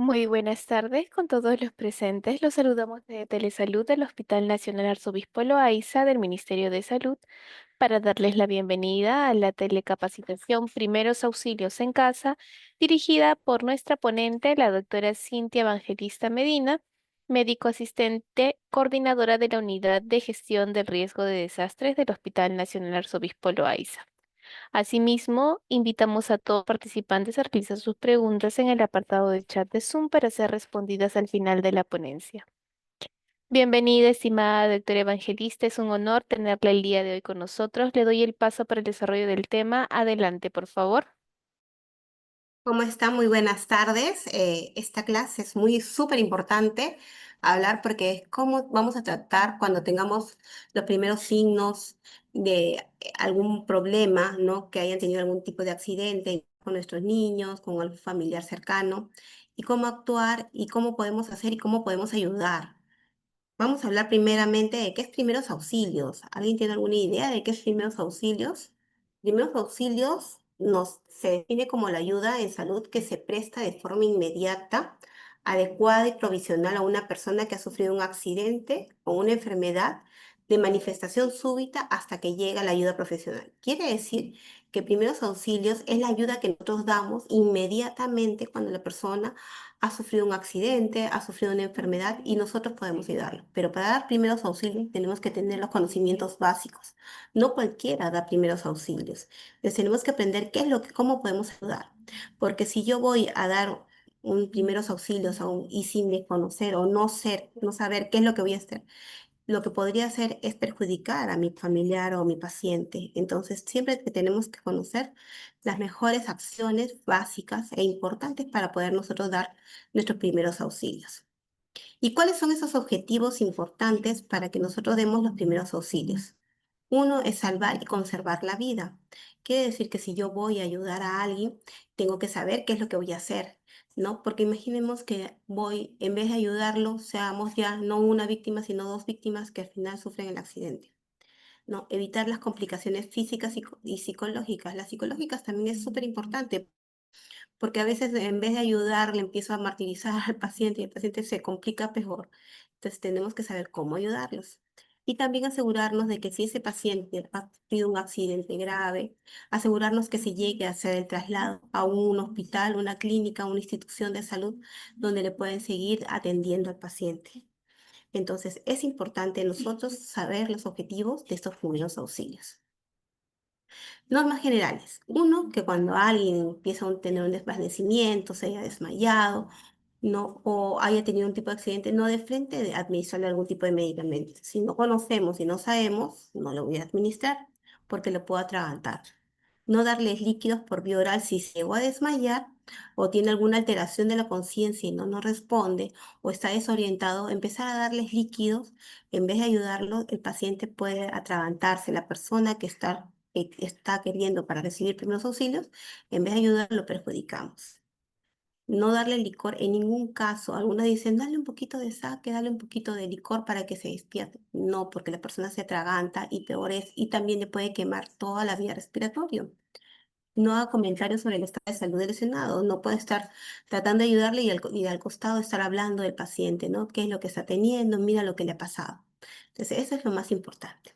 Muy buenas tardes con todos los presentes. Los saludamos de Telesalud del Hospital Nacional Arzobispo Loaiza del Ministerio de Salud para darles la bienvenida a la telecapacitación Primeros Auxilios en Casa, dirigida por nuestra ponente, la doctora Cintia Evangelista Medina, médico asistente, coordinadora de la Unidad de Gestión del Riesgo de Desastres del Hospital Nacional Arzobispo Loaiza. Asimismo, invitamos a todos participantes a realizar sus preguntas en el apartado de chat de Zoom para ser respondidas al final de la ponencia. Bienvenida, estimada doctora Evangelista. Es un honor tenerla el día de hoy con nosotros. Le doy el paso para el desarrollo del tema. Adelante, por favor. ¿Cómo está? Muy buenas tardes. Esta clase es muy súper importante hablar porque es cómo vamos a tratar cuando tengamos los primeros signos de algún problema, ¿no? Que hayan tenido algún tipo de accidente con nuestros niños, con algún familiar cercano, y cómo actuar y cómo podemos hacer y cómo podemos ayudar. Vamos a hablar primeramente de qué es primeros auxilios. ¿Alguien tiene alguna idea de qué es primeros auxilios? Primeros auxilios se define como la ayuda en salud que se presta de forma inmediata, adecuada y provisional a una persona que ha sufrido un accidente o una enfermedad de manifestación súbita hasta que llega la ayuda profesional. Quiere decir que primeros auxilios es la ayuda que nosotros damos inmediatamente cuando la persona ha sufrido un accidente, ha sufrido una enfermedad y nosotros podemos ayudarlo. Pero para dar primeros auxilios tenemos que tener los conocimientos básicos. No cualquiera da primeros auxilios. Entonces tenemos que aprender cómo podemos ayudar. Porque si yo voy a dar un primeros auxilios y sin desconocer o no saber qué es lo que voy a hacer, lo que podría hacer es perjudicar a mi familiar o a mi paciente. Entonces, siempre que tenemos que conocer las mejores acciones básicas e importantes para poder nosotros dar nuestros primeros auxilios. ¿Y cuáles son esos objetivos importantes para que nosotros demos los primeros auxilios? Uno es salvar y conservar la vida. Quiere decir que si yo voy a ayudar a alguien, tengo que saber qué es lo que voy a hacer, ¿no? Porque imaginemos que voy, en vez de ayudarlo, seamos ya no una víctima, sino dos víctimas que al final sufren el accidente, ¿no? Evitar las complicaciones físicas y psicológicas. Las psicológicas también es súper importante porque a veces en vez de ayudar le empiezo a martirizar al paciente y el paciente se complica peor. Entonces tenemos que saber cómo ayudarlos. Y también asegurarnos de que si ese paciente ha sufrido un accidente grave, asegurarnos que se llegue a hacer el traslado a un hospital, una clínica, una institución de salud donde le pueden seguir atendiendo al paciente. Entonces es importante nosotros saber los objetivos de estos primeros auxilios. Normas generales. Uno, que cuando alguien empieza a tener un desvanecimiento, se haya desmayado, no, o haya tenido un tipo de accidente, no de frente de administrarle algún tipo de medicamento. Si no conocemos y no sabemos, no lo voy a administrar porque lo puedo atragantar. No darles líquidos por vía oral si se llegó a desmayar o tiene alguna alteración de la conciencia y no responde o está desorientado, empezar a darles líquidos, en vez de ayudarlo, el paciente puede atragantarse. La persona que está queriendo para recibir primeros auxilios, en vez de ayudarlo, lo perjudicamos. No darle licor en ningún caso. Algunos dicen, dale un poquito de saque, dale un poquito de licor para que se despierte. No, porque la persona se atraganta y peor es, y también le puede quemar toda la vía respiratoria. No haga comentarios sobre el estado de salud del lesionado. No puede estar tratando de ayudarle y al costado estar hablando del paciente, ¿no? ¿Qué es lo que está teniendo? Mira lo que le ha pasado. Entonces, eso es lo más importante.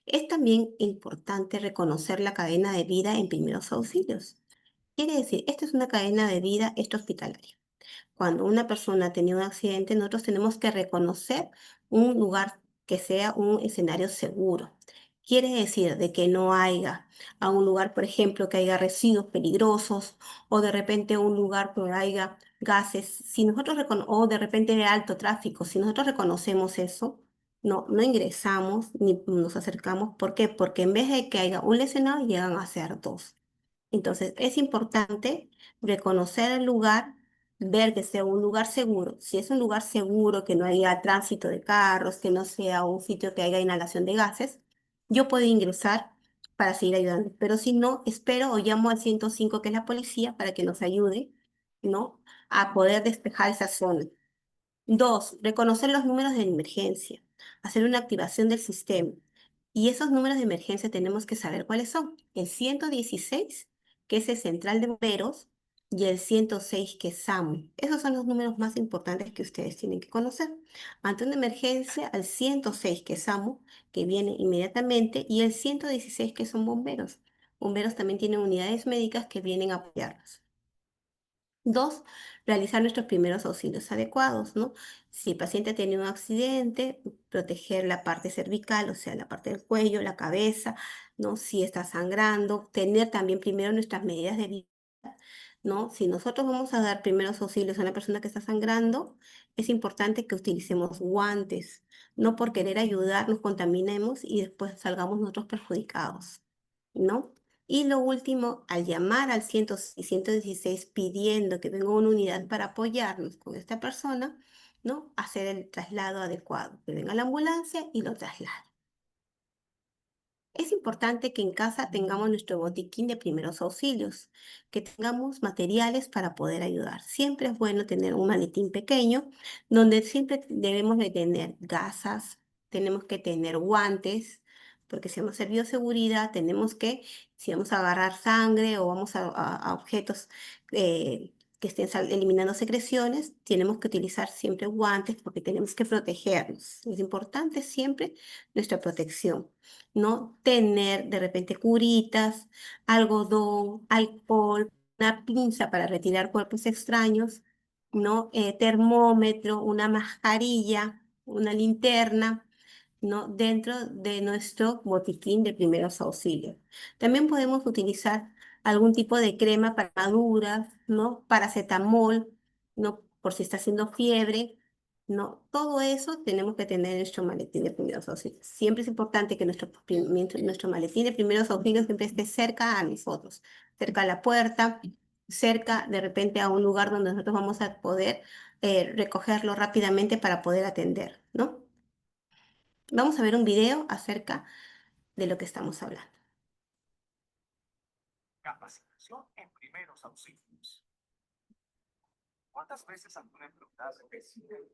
Es también importante reconocer la cadena de vida en primeros auxilios. Quiere decir, esta es una cadena de vida extrahospitalaria. Cuando una persona ha tenido un accidente, nosotros tenemos que reconocer un lugar que sea un escenario seguro. Quiere decir de que no haya a un lugar, por ejemplo, que haya residuos peligrosos o de repente un lugar que haya gases. Si nosotros o de repente de alto tráfico, si nosotros reconocemos eso, no ingresamos ni nos acercamos. ¿Por qué? Porque en vez de que haya un lesionado, llegan a ser dos. Entonces, es importante reconocer el lugar, ver que sea un lugar seguro. Si es un lugar seguro, que no haya tránsito de carros, que no sea un sitio que haya inhalación de gases, yo puedo ingresar para seguir ayudando. Pero si no, espero o llamo al 105, que es la policía, para que nos ayude, ¿no? A poder despejar esa zona. Dos, reconocer los números de emergencia, hacer una activación del sistema. Y esos números de emergencia tenemos que saber cuáles son. El 116, que es el central de bomberos, y el 106 que es SAMU. Esos son los números más importantes que ustedes tienen que conocer. Ante una emergencia, al 106 que es SAMU, que viene inmediatamente, y el 116 que son bomberos. Bomberos también tienen unidades médicas que vienen a apoyarnos. Dos, realizar nuestros primeros auxilios adecuados, ¿no? Si el paciente ha tenido un accidente, proteger la parte cervical, o sea, la parte del cuello, la cabeza, ¿no? Si está sangrando, tener también primero nuestras medidas de vida, ¿no? Si nosotros vamos a dar primeros auxilios a una persona que está sangrando, es importante que utilicemos guantes, no por querer ayudar nos contaminemos y después salgamos nosotros perjudicados, ¿no? Y lo último, al llamar al 116 pidiendo que venga una unidad para apoyarnos con esta persona, ¿no? Hacer el traslado adecuado, que venga la ambulancia y lo traslade. Es importante que en casa tengamos nuestro botiquín de primeros auxilios, que tengamos materiales para poder ayudar. Siempre es bueno tener un maletín pequeño donde siempre debemos de tener gasas, tenemos que tener guantes, porque si vamos a hacer bioseguridad, tenemos que, si vamos a agarrar sangre o vamos a objetos que estén eliminando secreciones, tenemos que utilizar siempre guantes porque tenemos que protegernos. Es importante siempre nuestra protección, ¿no? Tener de repente curitas, algodón, alcohol, una pinza para retirar cuerpos extraños, ¿no? Termómetro, una mascarilla, una linterna, ¿no? Dentro de nuestro botiquín de primeros auxilios. También podemos utilizar algún tipo de crema para quemaduras, ¿no? Paracetamol, ¿no? Por si está haciendo fiebre, ¿no? Todo eso tenemos que tener en nuestro maletín de primeros auxilios. Siempre es importante que nuestro maletín de primeros auxilios siempre esté cerca a nosotros, cerca a la puerta, cerca de repente a un lugar donde nosotros vamos a poder recogerlo rápidamente para poder atender, ¿no? Vamos a ver un video acerca de lo que estamos hablando. Capacitación en primeros auxilios. ¿Cuántas veces alguna enfermedad recibe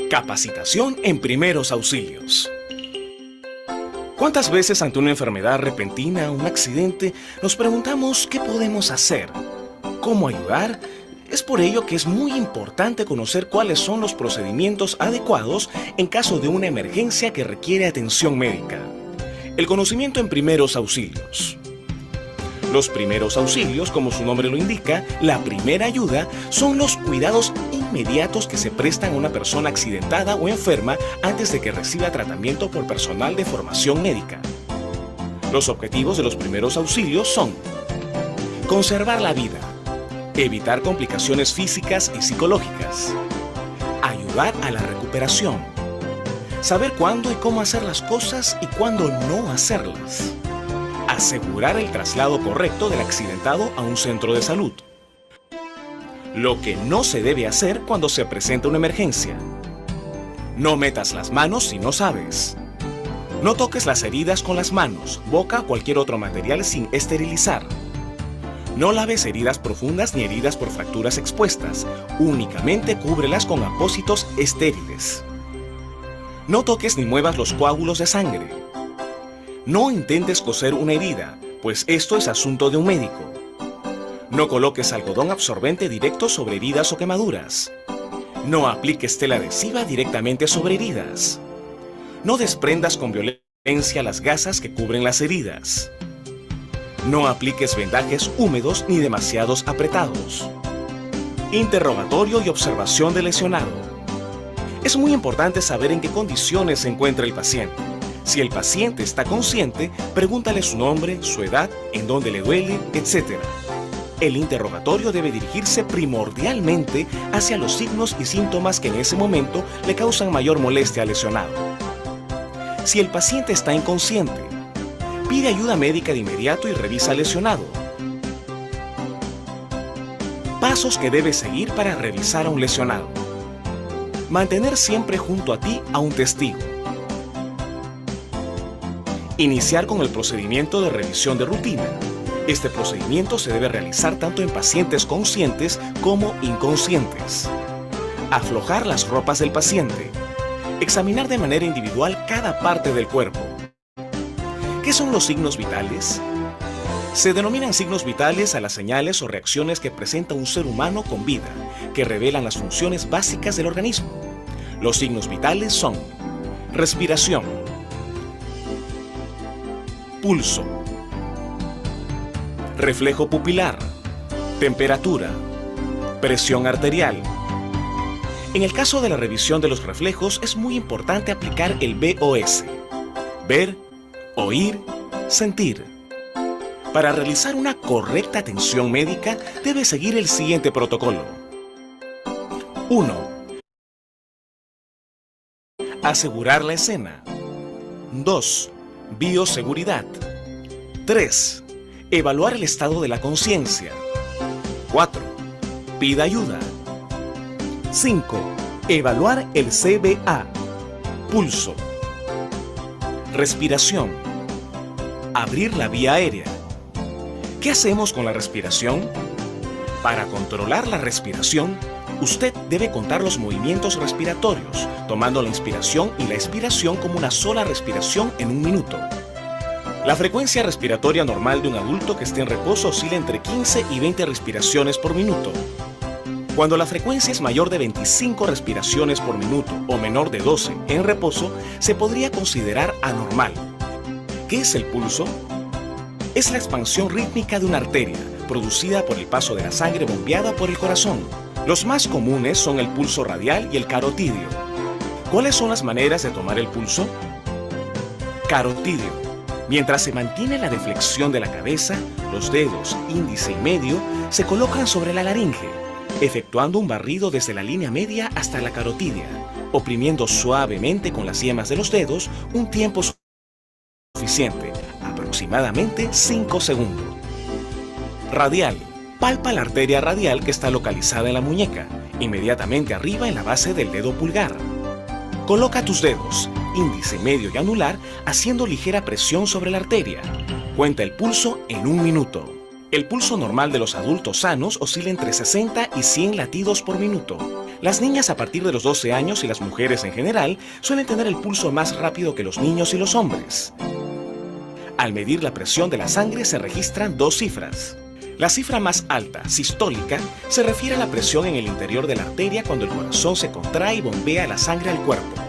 capacitación en primeros auxilios? ¿Cuántas veces ante una enfermedad repentina, un accidente, nos preguntamos qué podemos hacer? ¿Cómo ayudar? Es por ello que es muy importante conocer cuáles son los procedimientos adecuados en caso de una emergencia que requiere atención médica. El conocimiento en primeros auxilios. Los primeros auxilios, como su nombre lo indica, la primera ayuda, son los cuidados inmediatos que se prestan a una persona accidentada o enferma antes de que reciba tratamiento por personal de formación médica. Los objetivos de los primeros auxilios son: conservar la vida, evitar complicaciones físicas y psicológicas, ayudar a la recuperación, saber cuándo y cómo hacer las cosas y cuándo no hacerlas, asegurar el traslado correcto del accidentado a un centro de salud. Lo que no se debe hacer cuando se presenta una emergencia: no metas las manos si no sabes. No toques las heridas con las manos, boca o cualquier otro material sin esterilizar. No laves heridas profundas ni heridas por fracturas expuestas, únicamente cúbrelas con apósitos estériles. No toques ni muevas los coágulos de sangre. No intentes coser una herida, pues esto es asunto de un médico. No coloques algodón absorbente directo sobre heridas o quemaduras. No apliques tela adhesiva directamente sobre heridas. No desprendas con violencia las gasas que cubren las heridas. No apliques vendajes húmedos ni demasiados apretados. Interrogatorio y observación del lesionado. Es muy importante saber en qué condiciones se encuentra el paciente. Si el paciente está consciente, pregúntale su nombre, su edad, en dónde le duele, etc. El interrogatorio debe dirigirse primordialmente hacia los signos y síntomas que en ese momento le causan mayor molestia al lesionado. Si el paciente está inconsciente, pide ayuda médica de inmediato y revisa al lesionado. Pasos que debes seguir para revisar a un lesionado. Mantener siempre junto a ti a un testigo. Iniciar con el procedimiento de revisión de rutina. Este procedimiento se debe realizar tanto en pacientes conscientes como inconscientes. Aflojar las ropas del paciente. Examinar de manera individual cada parte del cuerpo. ¿Qué son los signos vitales? Se denominan signos vitales a las señales o reacciones que presenta un ser humano con vida, que revelan las funciones básicas del organismo. Los signos vitales son respiración, pulso, reflejo pupilar, temperatura, presión arterial. En el caso de la revisión de los reflejos es muy importante aplicar el BOS: ver, oír, sentir. Para realizar una correcta atención médica debe seguir el siguiente protocolo. 1. Asegurar la escena. 2. Bioseguridad. 3. Evaluar el estado de la conciencia. 4. Pida ayuda. 5. Evaluar el CBA. Pulso. Respiración. Abrir la vía aérea. ¿Qué hacemos con la respiración? Para controlar la respiración, usted debe contar los movimientos respiratorios, tomando la inspiración y la expiración como una sola respiración en un minuto. La frecuencia respiratoria normal de un adulto que esté en reposo oscila entre 15 y 20 respiraciones por minuto. Cuando la frecuencia es mayor de 25 respiraciones por minuto o menor de 12 en reposo, se podría considerar anormal. ¿Qué es el pulso? Es la expansión rítmica de una arteria, producida por el paso de la sangre bombeada por el corazón. Los más comunes son el pulso radial y el carotidio. ¿Cuáles son las maneras de tomar el pulso? Carotidio. Mientras se mantiene la deflexión de la cabeza, los dedos índice y medio se colocan sobre la laringe, efectuando un barrido desde la línea media hasta la carotidia, oprimiendo suavemente con las yemas de los dedos un tiempo suficiente, aproximadamente 5 segundos. Radial. Palpa la arteria radial que está localizada en la muñeca, inmediatamente arriba en la base del dedo pulgar. Coloca tus dedos, índice, medio y anular, haciendo ligera presión sobre la arteria. Cuenta el pulso en 1 minuto. El pulso normal de los adultos sanos oscila entre 60 y 100 latidos por minuto. Las niñas a partir de los 12 años y las mujeres en general suelen tener el pulso más rápido que los niños y los hombres. Al medir la presión de la sangre se registran 2 cifras. La cifra más alta, sistólica, se refiere a la presión en el interior de la arteria cuando el corazón se contrae y bombea la sangre al cuerpo.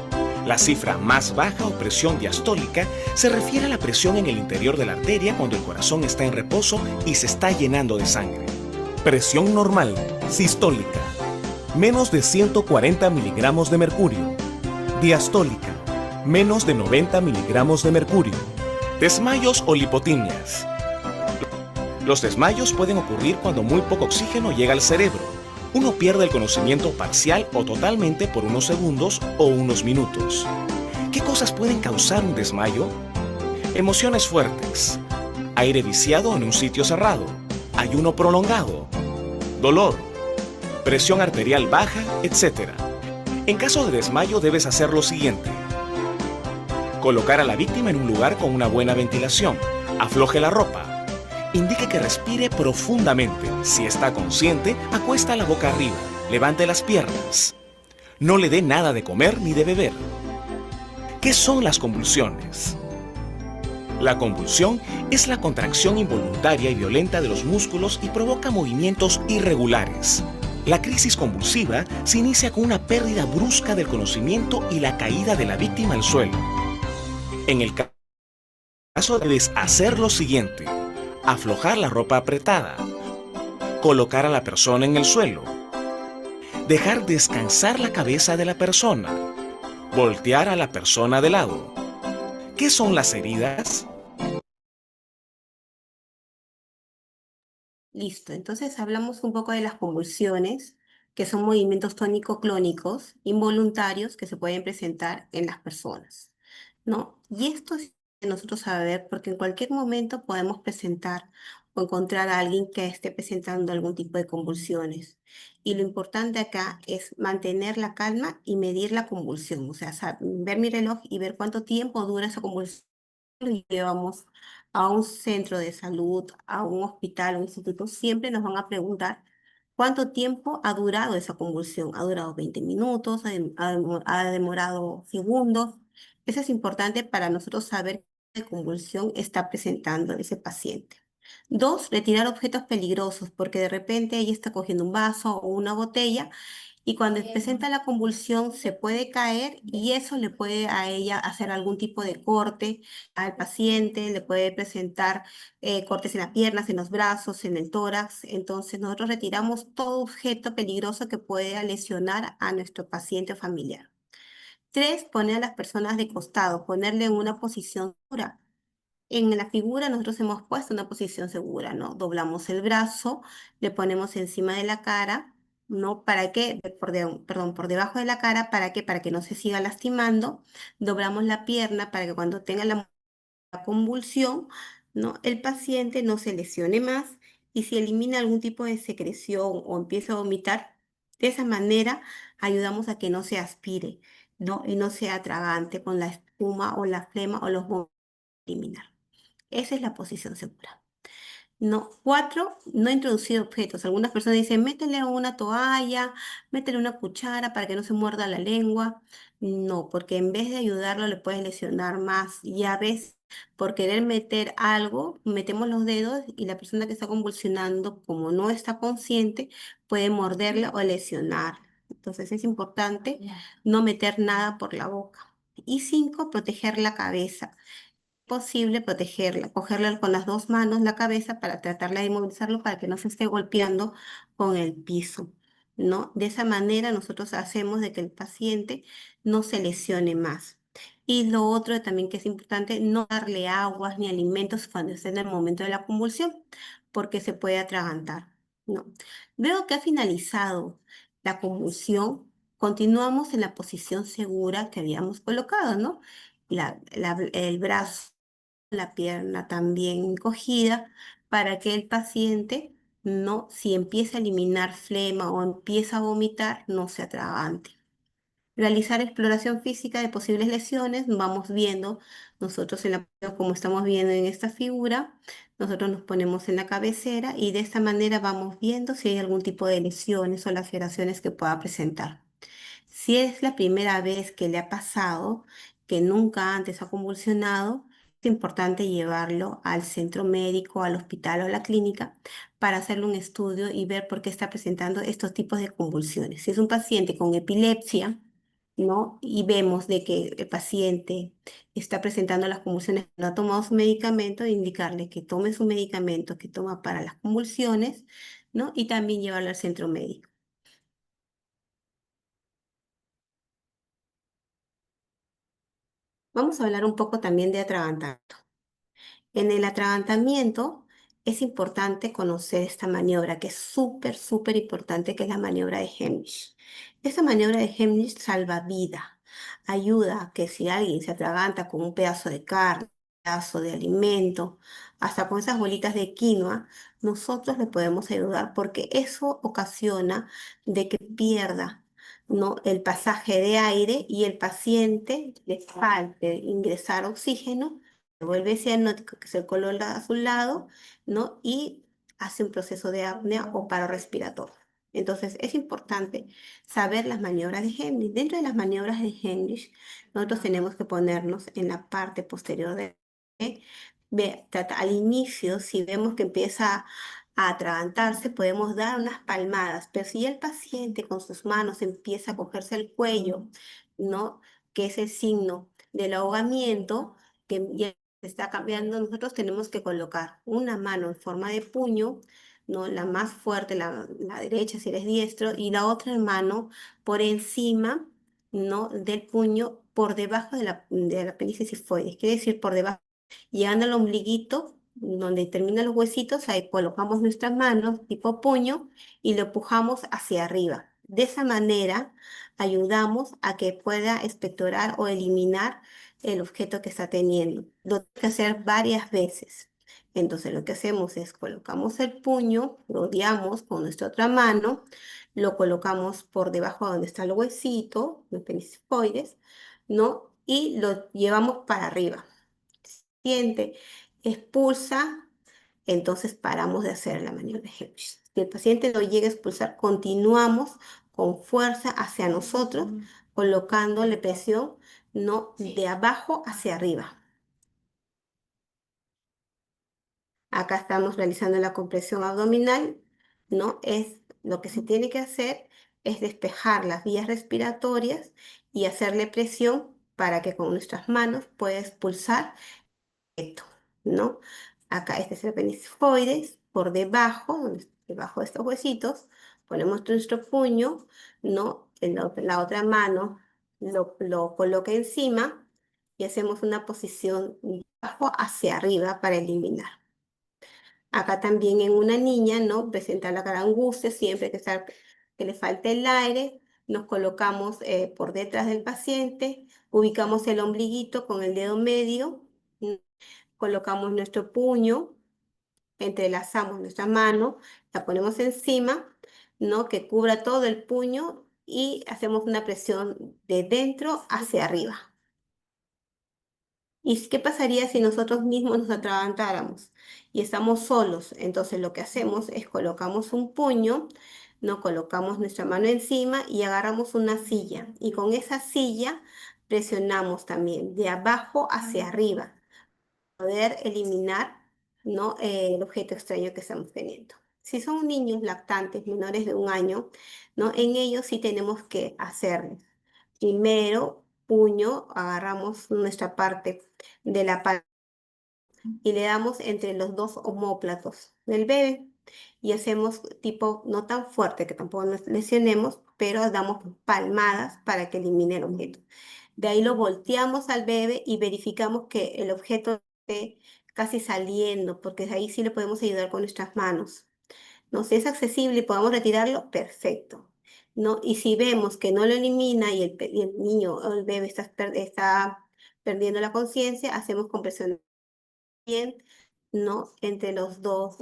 La cifra más baja o presión diastólica se refiere a la presión en el interior de la arteria cuando el corazón está en reposo y se está llenando de sangre. Presión normal, sistólica, menos de 140 miligramos de mercurio. Diastólica, menos de 90 miligramos de mercurio. Desmayos o lipotimias. Los desmayos pueden ocurrir cuando muy poco oxígeno llega al cerebro. Uno pierde el conocimiento parcial o totalmente por unos segundos o unos minutos. ¿Qué cosas pueden causar un desmayo? Emociones fuertes, aire viciado en un sitio cerrado, ayuno prolongado, dolor, presión arterial baja, etc. En caso de desmayo debes hacer lo siguiente. Colocar a la víctima en un lugar con una buena ventilación. Afloje la ropa. Indique que respire profundamente. Si está consciente, acuesta la boca arriba. Levante las piernas. No le dé nada de comer ni de beber. ¿Qué son las convulsiones? La convulsión es la contracción involuntaria y violenta de los músculos y provoca movimientos irregulares. La crisis convulsiva se inicia con una pérdida brusca del conocimiento y la caída de la víctima al suelo. En el caso debes hacer lo siguiente. Aflojar la ropa apretada. Colocar a la persona en el suelo. Dejar descansar la cabeza de la persona. Voltear a la persona de lado. ¿Qué son las heridas? Listo, entonces hablamos un poco de las convulsiones, que son movimientos tónico-clónicos involuntarios que se pueden presentar en las personas. ¿no? Y esto es de nosotros saber, porque en cualquier momento podemos presentar o encontrar a alguien que esté presentando algún tipo de convulsiones. Y lo importante acá es mantener la calma y medir la convulsión, o sea, ver mi reloj y ver cuánto tiempo dura esa convulsión. Lo llevamos a un centro de salud, a un hospital, un instituto, siempre nos van a preguntar cuánto tiempo ha durado esa convulsión. ¿Ha durado 20 minutos? ¿Ha demorado segundos? Eso es importante para nosotros saber qué convulsión está presentando ese paciente. Dos, retirar objetos peligrosos, porque de repente ella está cogiendo un vaso o una botella y cuando presenta la convulsión se puede caer y eso le puede a ella hacer algún tipo de corte al paciente, le puede presentar cortes en las piernas, en los brazos, en el tórax. Entonces nosotros retiramos todo objeto peligroso que pueda lesionar a nuestro paciente o familiar. Tres, poner a las personas de costado, ponerle en una posición segura. En la figura nosotros hemos puesto una posición segura, ¿no? Doblamos el brazo, le ponemos encima de la cara, ¿no? ¿Para qué? Perdón, por debajo de la cara, ¿para qué? Para que no se siga lastimando. Doblamos la pierna para que cuando tenga la convulsión, ¿no? El paciente no se lesione más y si elimina algún tipo de secreción o empieza a vomitar, de esa manera ayudamos a que no se aspire, ¿no? Y no se atragante con la espuma o la flema o los vómitos eliminar. Esa es la posición segura. No, cuatro, no introducir objetos. Algunas personas dicen, métele una toalla, métele una cuchara para que no se muerda la lengua. No, porque en vez de ayudarlo le puedes lesionar más. Y a veces, por querer meter algo, metemos los dedos y la persona que está convulsionando, como no está consciente, puede morderla o lesionar. Entonces es importante no meter nada por la boca. Y cinco, proteger la cabeza posible protegerla, cogerla con las dos manos la cabeza para tratarla de inmovilizarlo para que no se esté golpeando con el piso, ¿no? De esa manera nosotros hacemos de que el paciente no se lesione más. Y lo otro también que es importante, no darle aguas ni alimentos cuando esté en el momento de la convulsión, porque se puede atragantar, ¿no? Veo que ha finalizado la convulsión, continuamos en la posición segura que habíamos colocado, ¿no? El brazo, la pierna también encogida para que el paciente no, si empieza a eliminar flema o empieza a vomitar, no se atragante. Realizar exploración física de posibles lesiones, vamos viendo nosotros como estamos viendo en esta figura, nosotros nos ponemos en la cabecera y de esta manera vamos viendo si hay algún tipo de lesiones o laceraciones que pueda presentar. Si es la primera vez que le ha pasado, que nunca antes ha convulsionado, es importante llevarlo al centro médico, al hospital o a la clínica para hacerle un estudio y ver por qué está presentando estos tipos de convulsiones. Si es un paciente con epilepsia, ¿no? Y vemos de que el paciente está presentando las convulsiones, no ha tomado su medicamento, indicarle que tome su medicamento que toma para las convulsiones, ¿no? Y también llevarlo al centro médico. Vamos a hablar un poco también de atragantamiento. En el atragantamiento es importante conocer esta maniobra que es súper, súper importante, que es la maniobra de Heimlich. Esta maniobra de Heimlich salva vida. Ayuda a que si alguien se atraganta con un pedazo de carne, un pedazo de alimento, hasta con esas bolitas de quinoa, nosotros le podemos ayudar porque eso ocasiona de que pierda, ¿no? el pasaje de aire y el paciente le falte ingresar oxígeno, se vuelve cianótico, que es el color azulado, ¿no? Y hace un proceso de apnea o paro respiratorio. Entonces, es importante saber las maniobras de Heimlich. Dentro de las maniobras de Heimlich, nosotros tenemos que ponernos en la parte posterior al inicio, si vemos que empieza a atragantarse, podemos dar unas palmadas, pero si el paciente con sus manos empieza a cogerse el cuello, ¿no? Que es el signo del ahogamiento, que ya se está cambiando, nosotros tenemos que colocar una mano en forma de puño, ¿no? La más fuerte, la derecha si eres diestro, y la otra mano por encima, ¿no? del puño, por debajo de la apéndice sifoides, quiere decir por debajo, llegando al ombliguito, donde terminan los huesitos, ahí colocamos nuestras manos tipo puño y lo empujamos hacia arriba. De esa manera ayudamos a que pueda expectorar o eliminar el objeto que está teniendo. Lo tiene que hacer varias veces. Entonces lo que hacemos es colocamos el puño, rodeamos con nuestra otra mano, lo colocamos por debajo donde está el huesito, los penicifoides, ¿no? Y lo llevamos para arriba. Siente, expulsa, entonces paramos de hacer la maniobra de Heimlich. Si el paciente lo llega a expulsar, continuamos con fuerza hacia nosotros, colocándole presión, no de abajo hacia arriba. Acá estamos realizando la compresión abdominal, ¿no? Lo que se tiene que hacer es despejar las vías respiratorias y hacerle presión para que con nuestras manos pueda expulsar esto, ¿no? Acá este es el penicifoides, por debajo, debajo de estos huesitos, ponemos nuestro puño, ¿no? La otra mano lo coloca encima y hacemos una posición de abajo hacia arriba para eliminar. Acá también en una niña, ¿no? Presenta la cara angustia, siempre que le falte el aire, nos colocamos por detrás del paciente, ubicamos el ombliguito con el dedo medio, colocamos nuestro puño, entrelazamos nuestra mano, la ponemos encima, ¿no? Que cubra todo el puño y hacemos una presión de dentro hacia arriba. ¿Y qué pasaría si nosotros mismos nos atragantáramos y estamos solos? Entonces lo que hacemos es colocamos un puño, no colocamos nuestra mano encima y agarramos una silla. Y con esa silla presionamos también de abajo hacia arriba, para poder eliminar, ¿no? El objeto extraño que estamos teniendo. Si son niños lactantes menores de 1 año, ¿no? En ellos sí tenemos que hacer primero puño, agarramos nuestra parte de la palma y le damos entre los dos omóplatos del bebé y hacemos tipo no tan fuerte que tampoco nos lesionemos, pero damos palmadas para que elimine el objeto. De ahí lo volteamos al bebé y verificamos que el objeto esté casi saliendo, porque de ahí sí le podemos ayudar con nuestras manos. No, si es accesible y podamos retirarlo, perfecto. ¿No? Y si vemos que no lo elimina y el niño o el bebé está perdiendo la conciencia, hacemos compresión bien, ¿no? Las dos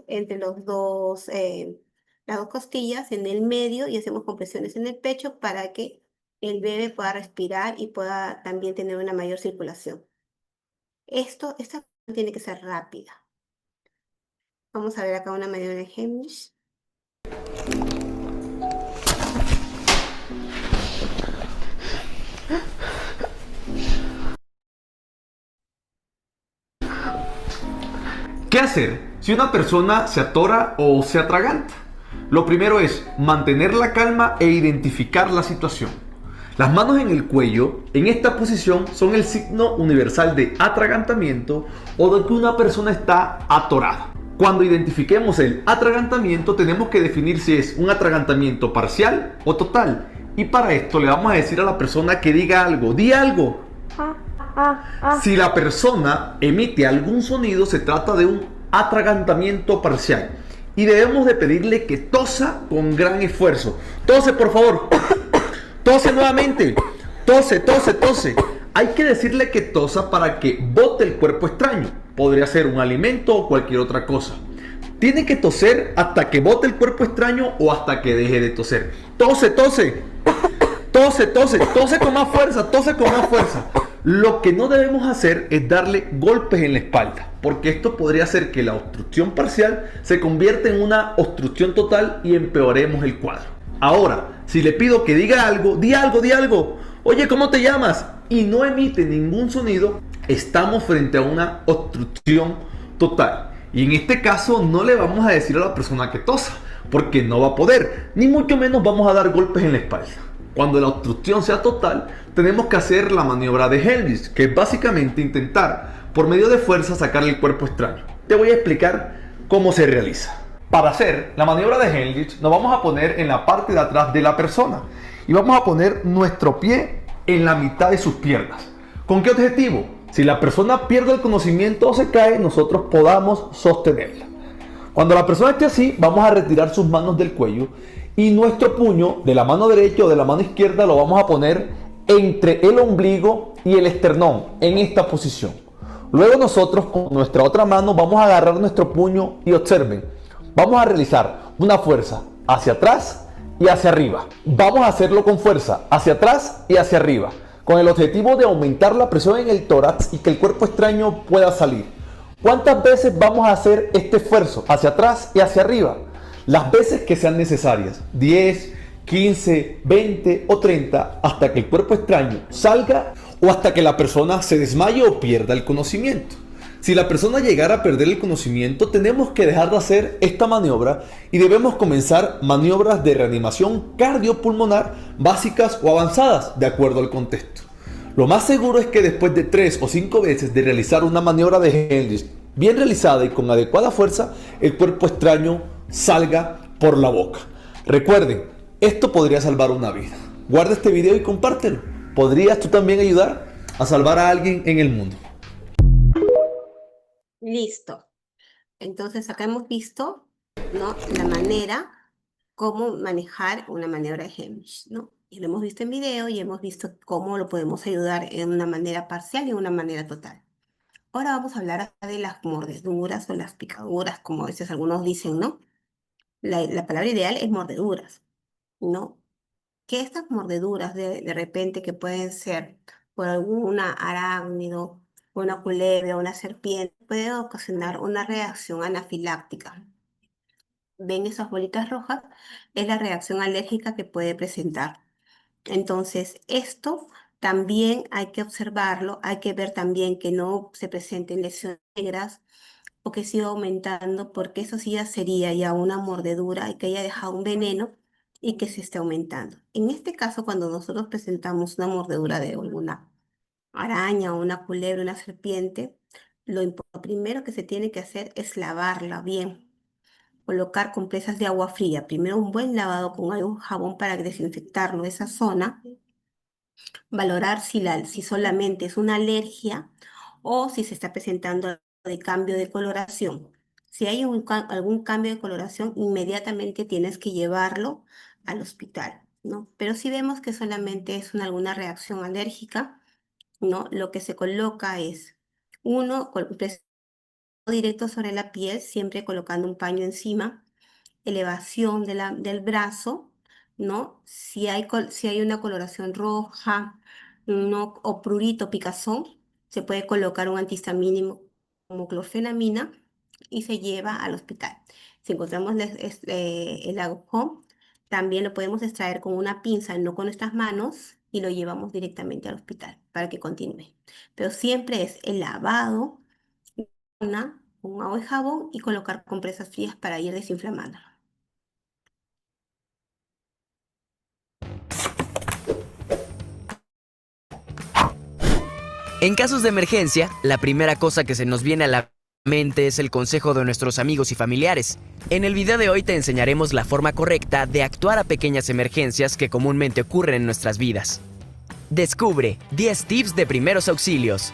costillas en el medio y hacemos compresiones en el pecho para que el bebé pueda respirar y pueda también tener una mayor circulación. Esta tiene que ser rápida. Vamos a ver acá una maniobra de Heimlich. ¿Qué hacer si una persona se atora o se atraganta? Lo primero es mantener la calma e identificar la situación. Las manos en el cuello, en esta posición, son el signo universal de atragantamiento o de que una persona está atorada. Cuando identifiquemos el atragantamiento, tenemos que definir si es un atragantamiento parcial o total. Y para esto le vamos a decir a la persona que diga algo. ¡Di algo! Si la persona emite algún sonido, se trata de un atragantamiento parcial. Y debemos de pedirle que tosa con gran esfuerzo. Tose, por favor. Tose nuevamente. Tose, tose, tose. Hay que decirle que tosa para que bote el cuerpo extraño. Podría ser un alimento o cualquier otra cosa. Tiene que toser hasta que bote el cuerpo extraño o hasta que deje de toser. Tose, tose. Tose, tose. Tose con más fuerza. Tose con más fuerza. Lo que no debemos hacer es darle golpes en la espalda, porque esto podría hacer que la obstrucción parcial se convierta en una obstrucción total y empeoremos el cuadro. Ahora, si le pido que diga algo, di algo, di algo. Oye, ¿cómo te llamas? Y no emite ningún sonido, estamos frente a una obstrucción total. Y en este caso no le vamos a decir a la persona que tosa, porque no va a poder, ni mucho menos vamos a dar golpes en la espalda. Cuando la obstrucción sea total, tenemos que hacer la maniobra de Heimlich, que es básicamente intentar, por medio de fuerza, sacar el cuerpo extraño. Te voy a explicar cómo se realiza. Para hacer la maniobra de Heimlich, nos vamos a poner en la parte de atrás de la persona y vamos a poner nuestro pie en la mitad de sus piernas. ¿Con qué objetivo? Si la persona pierde el conocimiento o se cae, nosotros podamos sostenerla. Cuando la persona esté así, vamos a retirar sus manos del cuello y nuestro puño de la mano derecha o de la mano izquierda lo vamos a poner entre el ombligo y el esternón, en esta posición. Luego nosotros con nuestra otra mano vamos a agarrar nuestro puño y observen, vamos a realizar una fuerza hacia atrás y hacia arriba. Vamos a hacerlo con fuerza hacia atrás y hacia arriba, con el objetivo de aumentar la presión en el tórax y que el cuerpo extraño pueda salir. ¿Cuántas veces vamos a hacer este esfuerzo hacia atrás y hacia arriba? Las veces que sean necesarias, 10, 15, 20 o 30, hasta que el cuerpo extraño salga o hasta que la persona se desmaye o pierda el conocimiento. Si la persona llegara a perder el conocimiento, tenemos que dejar de hacer esta maniobra y debemos comenzar maniobras de reanimación cardiopulmonar básicas o avanzadas, de acuerdo al contexto. Lo más seguro es que después de 3 o 5 veces de realizar una maniobra de Hendrix bien realizada y con adecuada fuerza, el cuerpo extraño salga por la boca. Recuerden, esto podría salvar una vida. Guarda este video y compártelo. ¿Podrías tú también ayudar a salvar a alguien en el mundo? Listo. Entonces acá hemos visto, ¿no?, la manera cómo manejar una maniobra de Heimlich, ¿no? Y lo hemos visto en video y hemos visto cómo lo podemos ayudar en una manera parcial y en una manera total. Ahora vamos a hablar de las mordeduras o las picaduras, como a veces algunos dicen, ¿no? La palabra ideal es mordeduras, ¿no? Que estas mordeduras de repente que pueden ser por alguna arácnido, una culebra, una serpiente, puede ocasionar una reacción anafiláctica. ¿Ven esas bolitas rojas? Es la reacción alérgica que puede presentar. Entonces, esto también hay que observarlo, hay que ver también que no se presenten lesiones negras o que siga aumentando, porque eso sí ya sería ya una mordedura y que haya dejado un veneno y que se esté aumentando. En este caso, cuando nosotros presentamos una mordedura de alguna araña o una culebra, una serpiente, lo primero que se tiene que hacer es lavarla bien. Colocar compresas de agua fría. Primero un buen lavado con algún jabón para desinfectarlo esa zona. Valorar si solamente es una alergia o si se está presentando de cambio de coloración. Si hay algún cambio de coloración, inmediatamente tienes que llevarlo al hospital, ¿no? Pero si vemos que solamente es alguna reacción alérgica, ¿no? Lo que se coloca es, uno, directo sobre la piel, siempre colocando un paño encima, elevación del brazo, ¿no? Si hay una coloración roja, ¿no?, o prurito, picazón, se puede colocar un antihistamínico como clorfenamina y se lleva al hospital. Si encontramos el agujón, también lo podemos extraer con una pinza, no con nuestras manos, y lo llevamos directamente al hospital para que continúe. Pero siempre es el lavado con agua y jabón y colocar compresas frías para ir desinflamando. En casos de emergencia, la primera cosa que se nos viene a la mente es el consejo de nuestros amigos y familiares. En el video de hoy te enseñaremos la forma correcta de actuar a pequeñas emergencias que comúnmente ocurren en nuestras vidas. Descubre 10 tips de primeros auxilios.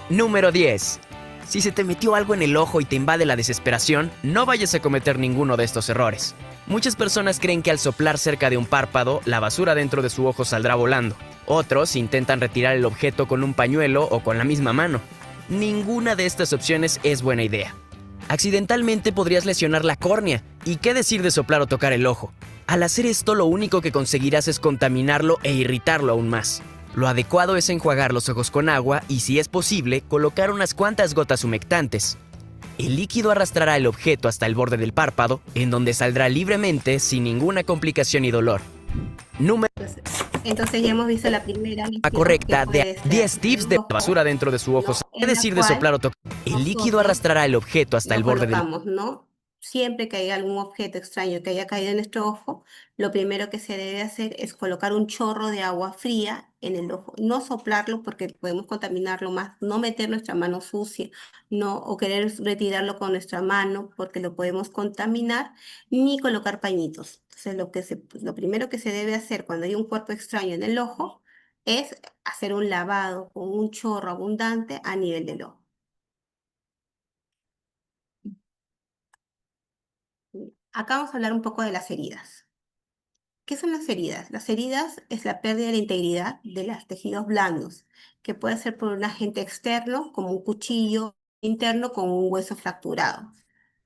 Número 10. Si se te metió algo en el ojo y te invade la desesperación, no vayas a cometer ninguno de estos errores. Muchas personas creen que al soplar cerca de un párpado, la basura dentro de su ojo saldrá volando. Otros intentan retirar el objeto con un pañuelo o con la misma mano. Ninguna de estas opciones es buena idea. Accidentalmente podrías lesionar la córnea. ¿Y qué decir de soplar o tocar el ojo? Al hacer esto, lo único que conseguirás es contaminarlo e irritarlo aún más. Lo adecuado es enjuagar los ojos con agua y, si es posible, colocar unas cuantas gotas humectantes. El líquido arrastrará el objeto hasta el borde del párpado, en donde saldrá libremente sin ninguna complicación y dolor. Número Entonces ya hemos visto la primera correcta de 10 tips de basura dentro de su ojo. ¿Qué decir de soplar o tocar? El líquido arrastrará el objeto hasta el borde del... ¿no? Siempre que haya algún objeto extraño que haya caído en nuestro ojo, lo primero que se debe hacer es colocar un chorro de agua fría en el ojo. No soplarlo porque podemos contaminarlo más, no meter nuestra mano sucia, no, o querer retirarlo con nuestra mano porque lo podemos contaminar, ni colocar pañitos. Entonces, lo primero que se debe hacer cuando hay un cuerpo extraño en el ojo es hacer un lavado con un chorro abundante a nivel del ojo. Acá vamos a hablar un poco de las heridas. ¿Qué son las heridas? Las heridas es la pérdida de la integridad de los tejidos blandos, que puede ser por un agente externo, como un cuchillo, interno, con un hueso fracturado.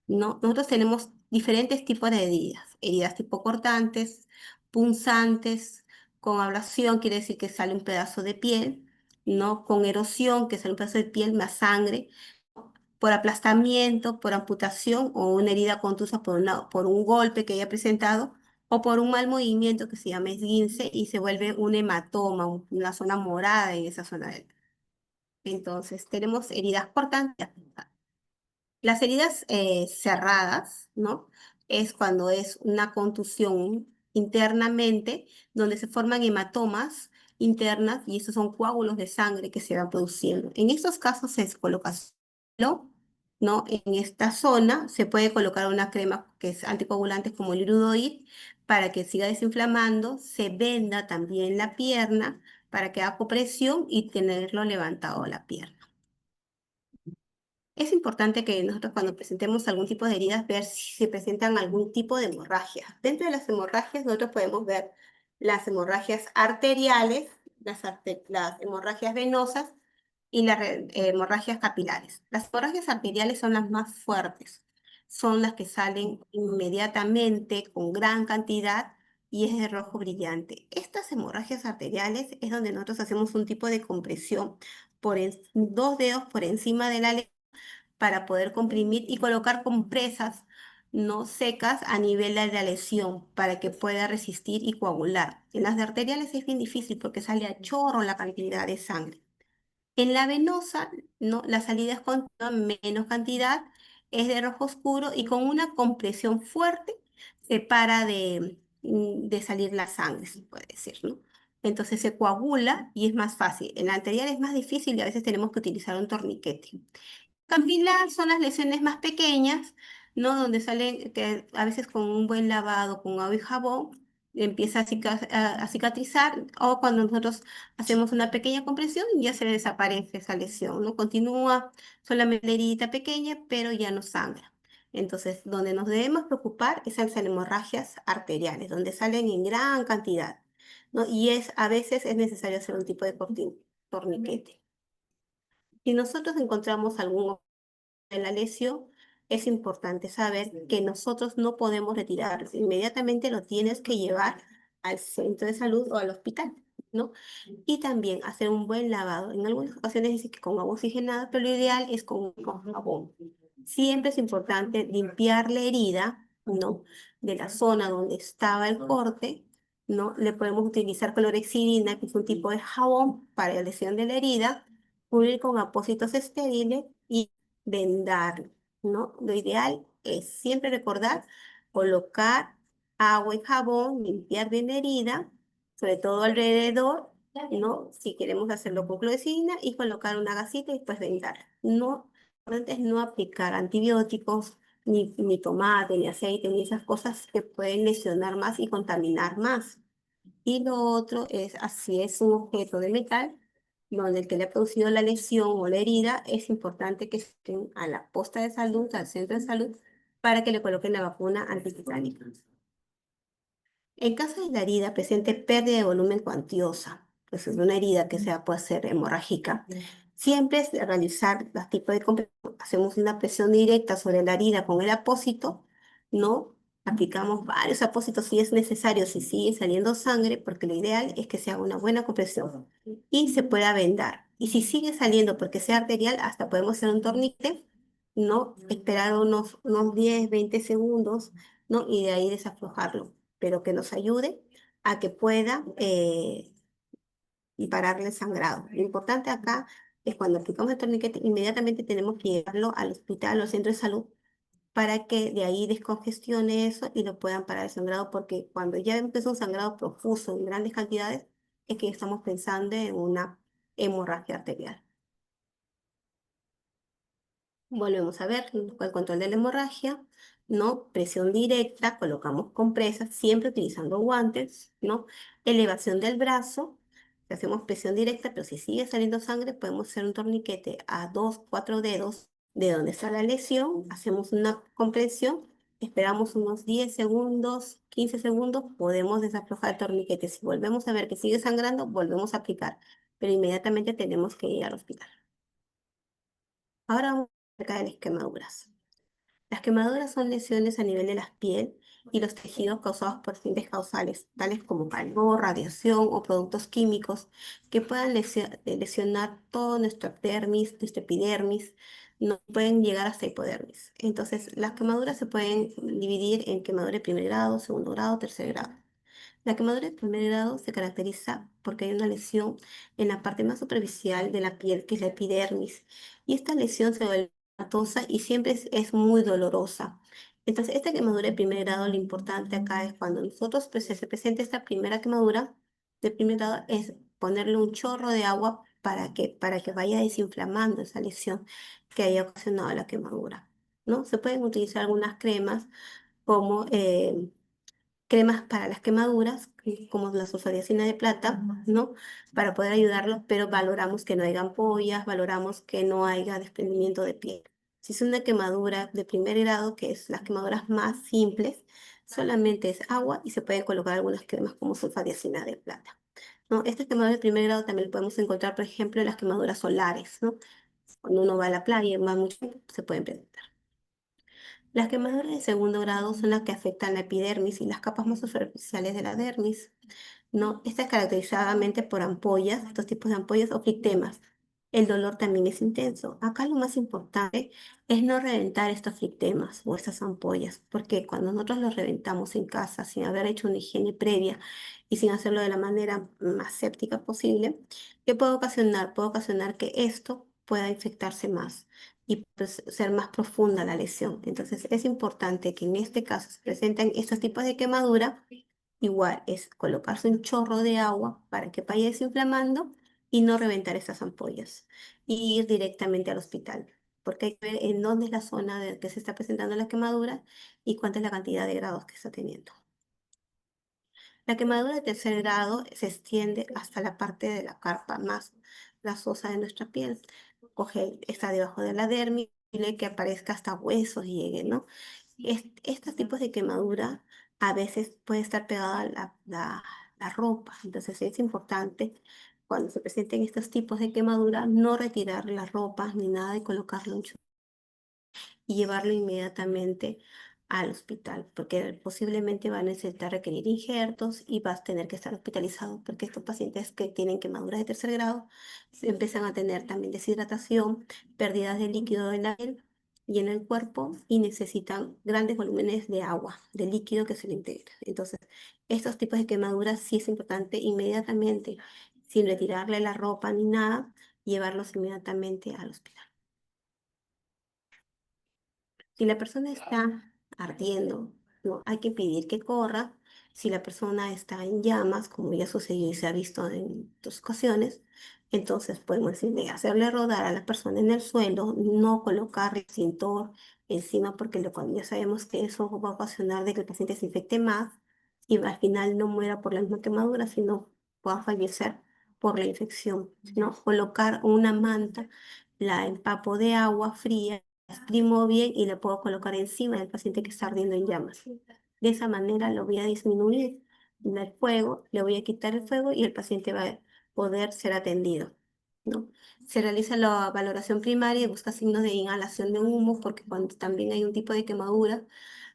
¿No? Nosotros tenemos diferentes tipos de heridas. Heridas tipo cortantes, punzantes, con ablación, quiere decir que sale un pedazo de piel, ¿no? Con erosión, que sale un pedazo de piel más sangre, por aplastamiento, por amputación o una herida contusa por un golpe que haya presentado o por un mal movimiento que se llama esguince y se vuelve un hematoma, una zona morada en esa zona. Entonces, tenemos heridas cortantes. Las heridas cerradas, ¿no? Es cuando es una contusión internamente, donde se forman hematomas internas y estos son coágulos de sangre que se van produciendo. En estos casos se coloca suelo, ¿no? En esta zona se puede colocar una crema que es anticoagulante como el Irudoid para que siga desinflamando, se venda también la pierna para que haga compresión y tenerlo levantado la pierna. Es importante que nosotros cuando presentemos algún tipo de heridas ver si se presentan algún tipo de hemorragia. Dentro de las hemorragias nosotros podemos ver las hemorragias arteriales, las hemorragias venosas y las hemorragias capilares. Las hemorragias arteriales son las más fuertes, son las que salen inmediatamente con gran cantidad y es de rojo brillante. Estas hemorragias arteriales es donde nosotros hacemos un tipo de compresión dos dedos por encima de la para poder comprimir y colocar compresas no secas a nivel de la lesión para que pueda resistir y coagular. En las de arteriales es bien difícil porque sale a chorro la cantidad de sangre. En la venosa, no, la salida es con menos cantidad, es de rojo oscuro y con una compresión fuerte se para de salir la sangre, se puede decir, ¿no? Entonces se coagula y es más fácil. En la arterial es más difícil y a veces tenemos que utilizar un torniquete. Capilar son las lesiones más pequeñas, ¿no? Donde salen, que a veces con un buen lavado, con agua y jabón, empieza a cicatrizar, o cuando nosotros hacemos una pequeña compresión, ya se desaparece esa lesión, ¿no? Continúa solamente la herida pequeña, pero ya no sangra. Entonces, donde nos debemos preocupar es en las hemorragias arteriales, donde salen en gran cantidad, ¿no? Y a veces es necesario hacer un tipo de torniquete. Si nosotros encontramos algún de la lesión, es importante saber que nosotros no podemos retirarlo. Inmediatamente lo tienes que llevar al centro de salud o al hospital, ¿no? Y también hacer un buen lavado. En algunas ocasiones dice que con agua oxigenada, pero lo ideal es con jabón. Siempre es importante limpiar la herida, ¿no? De la zona donde estaba el corte, ¿no? Le podemos utilizar clorexidina, que es un tipo de jabón para la lesión de la herida, cubrir con apósitos estériles y vendar, ¿no? Lo ideal es siempre recordar colocar agua y jabón, limpiar bien la herida, sobre todo alrededor, ¿no? Si queremos hacerlo con clorexidina y colocar una gasita y después vendar. No, lo importante es no aplicar antibióticos, ni tomate, ni aceite, ni esas cosas que pueden lesionar más y contaminar más. Y lo otro es, así es un objeto de metal, donde el que le ha producido la lesión o la herida, es importante que estén a la posta de salud, al centro de salud, para que le coloquen la vacuna antititánica. En caso de la herida presente pérdida de volumen cuantiosa, pues es una herida que puede ser hemorrágica, siempre es de realizar los tipos de compresión. Hacemos una presión directa sobre la herida con el apósito, ¿no? Aplicamos varios apósitos si es necesario, si sigue saliendo sangre, porque lo ideal es que se haga una buena compresión y se pueda vendar. Y si sigue saliendo porque sea arterial, hasta podemos hacer un torniquete, ¿no? Esperar unos 10, 20 segundos, ¿no? Y de ahí desaflojarlo, pero que nos ayude a que pueda pararle el sangrado. Lo importante acá es cuando aplicamos el torniquete, inmediatamente tenemos que llevarlo al hospital o al centro de salud para que de ahí descongestione eso y lo puedan parar el sangrado, porque cuando ya empezó un sangrado profuso en grandes cantidades, es que estamos pensando en una hemorragia arterial. Volvemos a ver el control de la hemorragia, ¿no? Presión directa, colocamos compresas, siempre utilizando guantes, ¿no? Elevación del brazo, hacemos presión directa, pero si sigue saliendo sangre, podemos hacer un torniquete a 2, 4 dedos de donde está la lesión, hacemos una compresión esperamos unos 10 segundos, 15 segundos, podemos desaflojar el torniquete. Si volvemos a ver que sigue sangrando, volvemos a aplicar, pero inmediatamente tenemos que ir al hospital. Ahora vamos acerca de las quemaduras. Las quemaduras son lesiones a nivel de la piel y los tejidos causados por agentes causales, tales como calor, radiación o productos químicos que puedan lesionar todo nuestro dermis, nuestro epidermis, no pueden llegar hasta hipodermis. Entonces, las quemaduras se pueden dividir en quemadura de primer grado, segundo grado, tercer grado. La quemadura de primer grado se caracteriza porque hay una lesión en la parte más superficial de la piel, que es la epidermis, y esta lesión se vuelve atosa y siempre es muy dolorosa. Entonces, esta quemadura de primer grado, lo importante acá es cuando nosotros se presenta esta primera quemadura de primer grado, es ponerle un chorro de agua para que vaya desinflamando esa lesión que haya ocasionado la quemadura, ¿no? Se pueden utilizar algunas cremas como cremas para las quemaduras, como la sulfadiazina de plata, ¿no? Para poder ayudarlos, pero valoramos que no haya ampollas, valoramos que no haya desprendimiento de piel. Si es una quemadura de primer grado, que es las quemaduras más simples, solamente es agua y se pueden colocar algunas cremas como sulfadiazina de plata, ¿no? Estas quemaduras de primer grado también podemos encontrar, por ejemplo, en las quemaduras solares, ¿no? Cuando uno va a la playa y va mucho, se pueden presentar. Las quemaduras de segundo grado son las que afectan la epidermis y las capas más superficiales de la dermis, ¿no? Esta es caracterizadamente por ampollas, estos tipos de ampollas o flictemas. El dolor también es intenso. Acá lo más importante es no reventar estos flictemas o estas ampollas, porque cuando nosotros los reventamos en casa sin haber hecho una higiene previa y sin hacerlo de la manera más séptica posible, ¿qué puede ocasionar? Puede ocasionar que esto pueda infectarse más y pues, ser más profunda la lesión. Entonces es importante que en este caso se presenten estos tipos de quemadura. Igual es colocarse un chorro de agua para que vaya desinflamando y no reventar esas ampollas. Y ir directamente al hospital, porque hay que ver en dónde es la zona de que se está presentando la quemadura y cuánta es la cantidad de grados que está teniendo. La quemadura de tercer grado se extiende hasta la parte de la carpa más grasosa de nuestra piel. Está debajo de la dermis, posible que aparezca hasta huesos llegue, ¿no? Estos tipos de quemadura a veces puede estar pegada a la ropa, entonces es importante cuando se presenten estos tipos de quemadura no retirar la ropa ni nada y colocarlo en y llevarlo inmediatamente al hospital, porque posiblemente va a necesitar requerir injertos y vas a tener que estar hospitalizado, porque estos pacientes que tienen quemaduras de tercer grado empiezan a tener también deshidratación, pérdidas de líquido en la piel y en el cuerpo y necesitan grandes volúmenes de agua, de líquido que se le integre. Entonces, estos tipos de quemaduras sí es importante inmediatamente, sin retirarle la ropa ni nada, llevarlos inmediatamente al hospital. Si la persona está ardiendo, ¿no? Hay que pedir que corra. Si la persona está en llamas, como ya sucedió y se ha visto en dos ocasiones, entonces podemos decirle, hacerle rodar a la persona en el suelo, no colocarle cintor encima, porque cuando ya sabemos que eso va a ocasionar de que el paciente se infecte más y al final no muera por la misma quemadura, sino pueda fallecer por la infección, ¿no? Colocar una manta, la empapo de agua fría, exprimo bien y le puedo colocar encima del paciente que está ardiendo en llamas. De esa manera lo voy a disminuir el fuego, le voy a quitar el fuego y el paciente va a poder ser atendido, ¿no? Se realiza la valoración primaria y busca signos de inhalación de humo, porque cuando también hay un tipo de quemadura,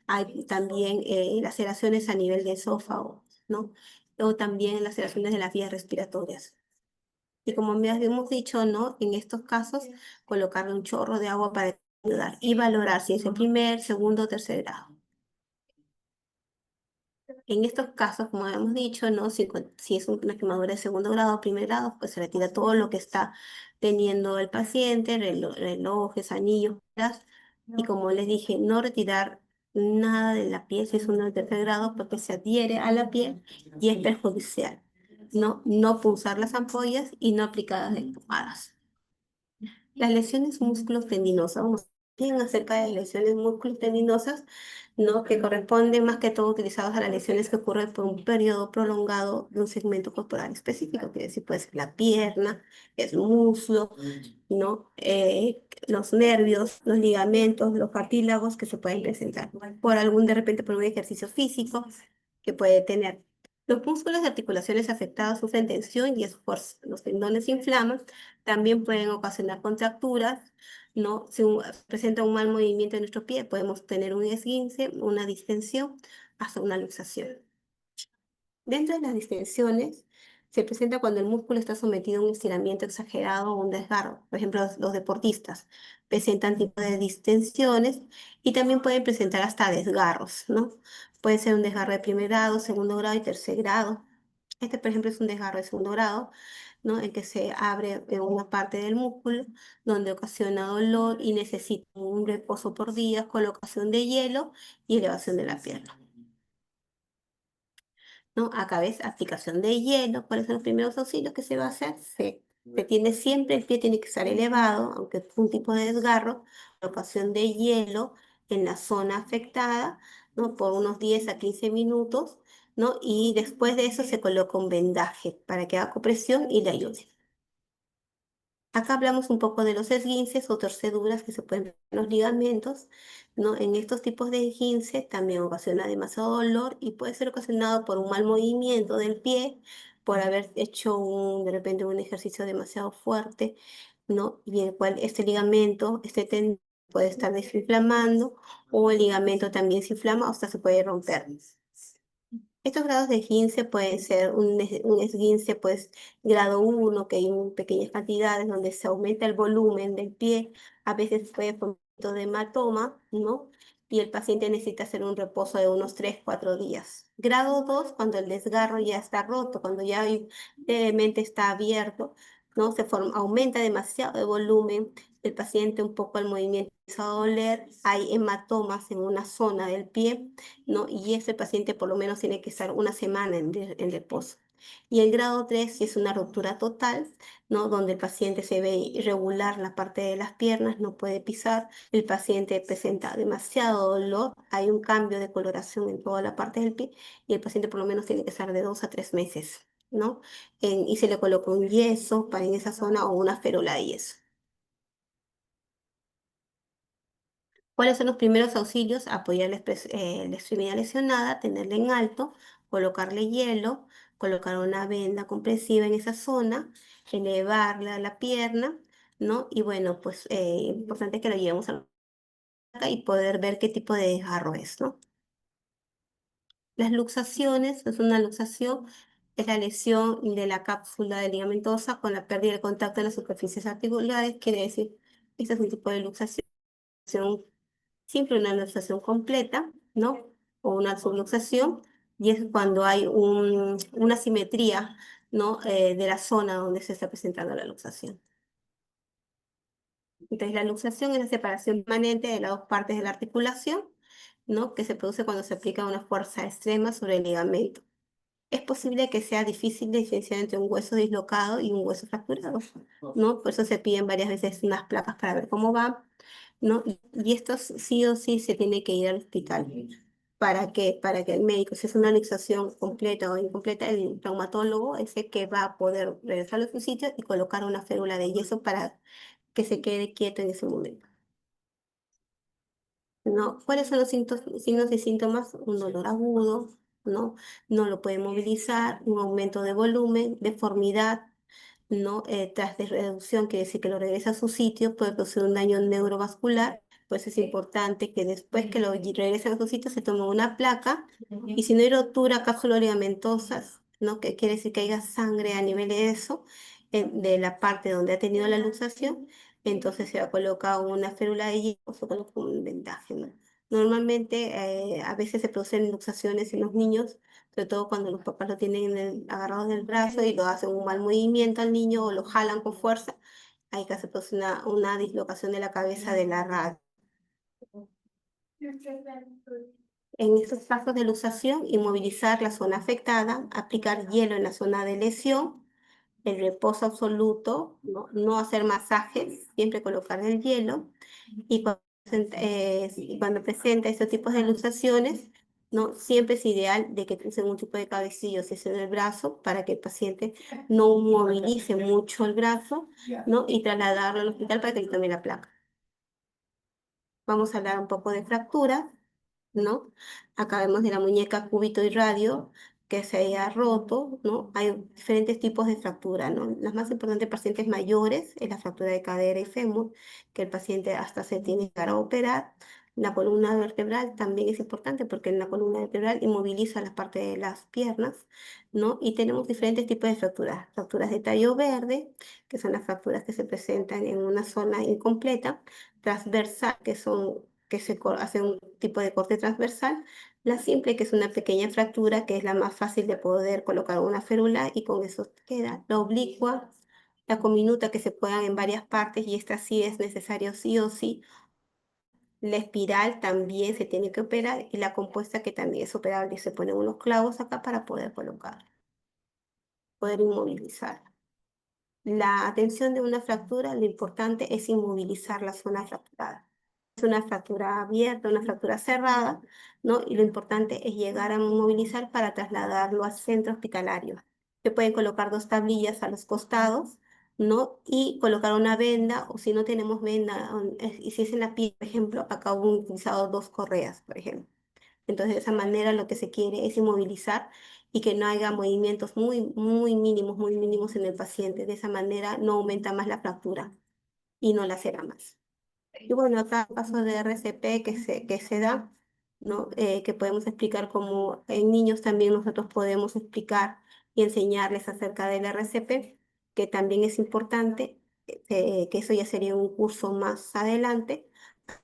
hay también laceraciones a nivel de esófago, ¿no? O también laceraciones de las vías respiratorias. Y como me habíamos dicho, ¿no? En estos casos, colocarle un chorro de agua para ayudar y valorar si es el primer, segundo o tercer grado. En estos casos, como habíamos dicho, ¿no? Si es una quemadura de segundo grado o primer grado, pues se retira todo lo que está teniendo el paciente, relojes, anillos, ¿verdad? Y como les dije, no retirar nada de la piel si es uno de tercer grado porque se adhiere a la piel y es perjudicial. No punzar las ampollas y no aplicadas de pomadas. Las lesiones músculos tendinosas, vamos bien acerca de las lesiones músculos tendinosas, ¿no? Que corresponden más que todo utilizados a las lesiones que ocurren por un periodo prolongado de un segmento corporal específico, quiere decir, puede ser la pierna, el muslo, ¿no? Los nervios, los ligamentos, los cartílagos que se pueden presentar por algún, de repente, por un ejercicio físico que puede tener. Los músculos y articulaciones afectados sufren tensión y esfuerzo. Los tendones se inflaman, también pueden ocasionar contracturas, ¿no? Si presenta un mal movimiento en nuestro pie, podemos tener un esguince, una distensión, hasta una luxación. Dentro de las distensiones, se presenta cuando el músculo está sometido a un estiramiento exagerado o un desgarro. Por ejemplo, los deportistas presentan tipos de distensiones y también pueden presentar hasta desgarros, ¿no? Puede ser un desgarro de primer grado, segundo grado y tercer grado. Este, por ejemplo, es un desgarro de segundo grado, ¿no? En que se abre una parte del músculo donde ocasiona dolor y necesita un reposo por días, colocación de hielo y elevación de la pierna, ¿no? Acá ves, aplicación de hielo. ¿Cuáles son los primeros auxilios que se va a hacer? Se tiene siempre, el pie tiene que estar elevado, aunque es un tipo de desgarro, colocación de hielo en la zona afectada, ¿no? Por unos 10 a 15 minutos, ¿no? Y después de eso se coloca un vendaje para que haga compresión y le ayude. Acá hablamos un poco de los esguinces o torceduras que se pueden ver en los ligamentos, ¿no? En estos tipos de esguince también ocasiona demasiado dolor y puede ser ocasionado por un mal movimiento del pie, por haber hecho de repente un ejercicio demasiado fuerte, ¿no? Y el cual este ligamento, este tendón puede estar desinflamando o el ligamento también se inflama o hasta se puede romper. Estos grados de esguince pueden ser un esguince, pues, grado 1, que hay en pequeñas cantidades, donde se aumenta el volumen del pie, a veces puede formar un poquito de hematoma, ¿no? Y el paciente necesita hacer un reposo de unos 3, 4 días. Grado 2, cuando el desgarro ya está roto, cuando ya levemente está abierto, ¿no? Aumenta demasiado el volumen, el paciente un poco el movimiento empieza a doler, hay hematomas en una zona del pie, ¿no? Y ese paciente por lo menos tiene que estar una semana en reposo. Y el grado 3 si es una ruptura total, ¿no? Donde el paciente se ve irregular la parte de las piernas, no puede pisar, el paciente presenta demasiado dolor, hay un cambio de coloración en toda la parte del pie y el paciente por lo menos tiene que estar de 2 a 3 meses, ¿no? Y se le coloca un yeso para en esa zona o una férula de yeso. ¿Cuáles son los primeros auxilios? Apoyar la extremidad lesionada, tenerla en alto, colocarle hielo, colocar una venda compresiva en esa zona, elevarla a la pierna, ¿no? Y bueno, pues importante que lo llevemos a la placa y poder ver qué tipo de desgarro es, ¿no? Las luxaciones, es una luxación, es la lesión de la cápsula de ligamentosa con la pérdida del contacto en las superficies articulares, quiere decir, este es un tipo de luxación siempre una luxación completa, ¿no? O una subluxación, y es cuando hay una simetría, ¿no? De la zona donde se está presentando la luxación. Entonces, la luxación es la separación permanente de las dos partes de la articulación, ¿no? Que se produce cuando se aplica una fuerza extrema sobre el ligamento. Es posible que sea difícil de diferenciar entre un hueso dislocado y un hueso fracturado, ¿no? Por eso se piden varias veces unas placas para ver cómo va, ¿no? Y esto sí o sí se tiene que ir al hospital. ¿Para qué? Para que el médico, si es una luxación completa o incompleta, el traumatólogo es el que va a poder regresarlo a su sitio y colocar una férula de yeso para que se quede quieto en ese momento. ¿No? ¿Cuáles son los signos y síntomas? Un dolor agudo, ¿no? No lo puede movilizar, un aumento de volumen, deformidad, ¿no? Tras de reducción, quiere decir que lo regresa a su sitio, puede producir un daño neurovascular, pues es importante que después que lo regresen a su sitio se tome una placa, y si no hay rotura cápsulo-ligamentosas, ¿no? Que quiere decir que haya sangre a nivel de eso, de la parte donde ha tenido la luxación, entonces se coloca una férula de hierro o se coloca un vendaje, ¿no? Normalmente, a veces se producen luxaciones en los niños, sobre todo cuando los papás lo tienen agarrado del brazo y lo hacen un mal movimiento al niño o lo jalan con fuerza, hay que hacer pues una dislocación de la cabeza de la radio. En estos casos de luxación, inmovilizar la zona afectada, aplicar hielo en la zona de lesión, el reposo absoluto, no hacer masajes, siempre colocar el hielo, y cuando Y cuando presenta estos tipos de luxaciones, ¿no? Siempre es ideal de que usen un tipo de cabecillo si es en el brazo para que el paciente no movilice mucho el brazo, ¿no? Y trasladarlo al hospital para que le tome la placa. Vamos a hablar un poco de fracturas, ¿no? Acá vemos de la muñeca cúbito y radio que se haya roto, ¿no? Hay diferentes tipos de fractura, ¿no? Las más importantes en pacientes mayores es la fractura de cadera y fémur, que el paciente hasta se tiene que llegar a operar. La columna vertebral también es importante porque en la columna vertebral inmoviliza la parte de las piernas, ¿no? Y tenemos diferentes tipos de fracturas. Fracturas de tallo verde, que son las fracturas que se presentan en una zona incompleta, transversal, que hace un tipo de corte transversal, la simple, que es una pequeña fractura, que es la más fácil de poder colocar una férula y con eso queda, la oblicua, la cominuta, que se puedan en varias partes y esta sí es necesario sí o sí, la espiral también se tiene que operar y la compuesta, que también es operable, y se ponen unos clavos acá para poder colocar, poder inmovilizar. La atención de una fractura, lo importante es inmovilizar la zona fracturada. Es una fractura abierta, una fractura cerrada, ¿no? Y lo importante es llegar a inmovilizar para trasladarlo al centro hospitalario. Se pueden colocar dos tablillas a los costados, ¿no? Y colocar una venda, o si no tenemos venda, y si es en la piel, por ejemplo, acá hemos utilizado dos correas, por ejemplo. Entonces, de esa manera lo que se quiere es inmovilizar y que no haya movimientos muy mínimos en el paciente. De esa manera no aumenta más la fractura y no la será más. Y bueno, acá casos de RCP que se da, ¿no? Que podemos explicar como en niños también nosotros podemos explicar y enseñarles acerca del RCP, que también es importante, que eso ya sería un curso más adelante,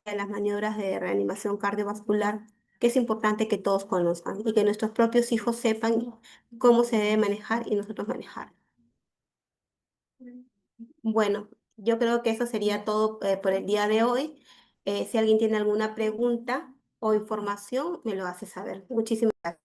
de las maniobras de reanimación cardiovascular, que es importante que todos conozcan y que nuestros propios hijos sepan cómo se debe manejar y nosotros manejar. Bueno, yo creo que eso sería todo por el día de hoy. Si alguien tiene alguna pregunta o información, me lo hace saber. Muchísimas gracias.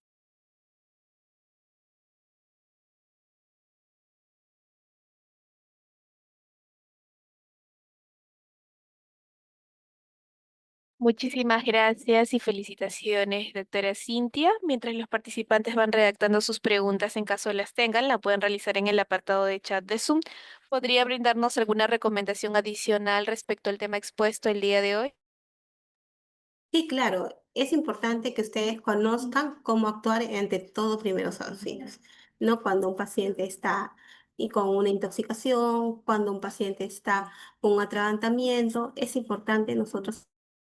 Muchísimas gracias y felicitaciones, doctora Cintia. Mientras los participantes van redactando sus preguntas, en caso las tengan, la pueden realizar en el apartado de chat de Zoom. ¿Podría brindarnos alguna recomendación adicional respecto al tema expuesto el día de hoy? Sí, claro, es importante que ustedes conozcan cómo actuar ante todo primeros auxilios, ¿no? Cuando un paciente está y con una intoxicación, cuando un paciente está con un atragantamiento, es importante nosotros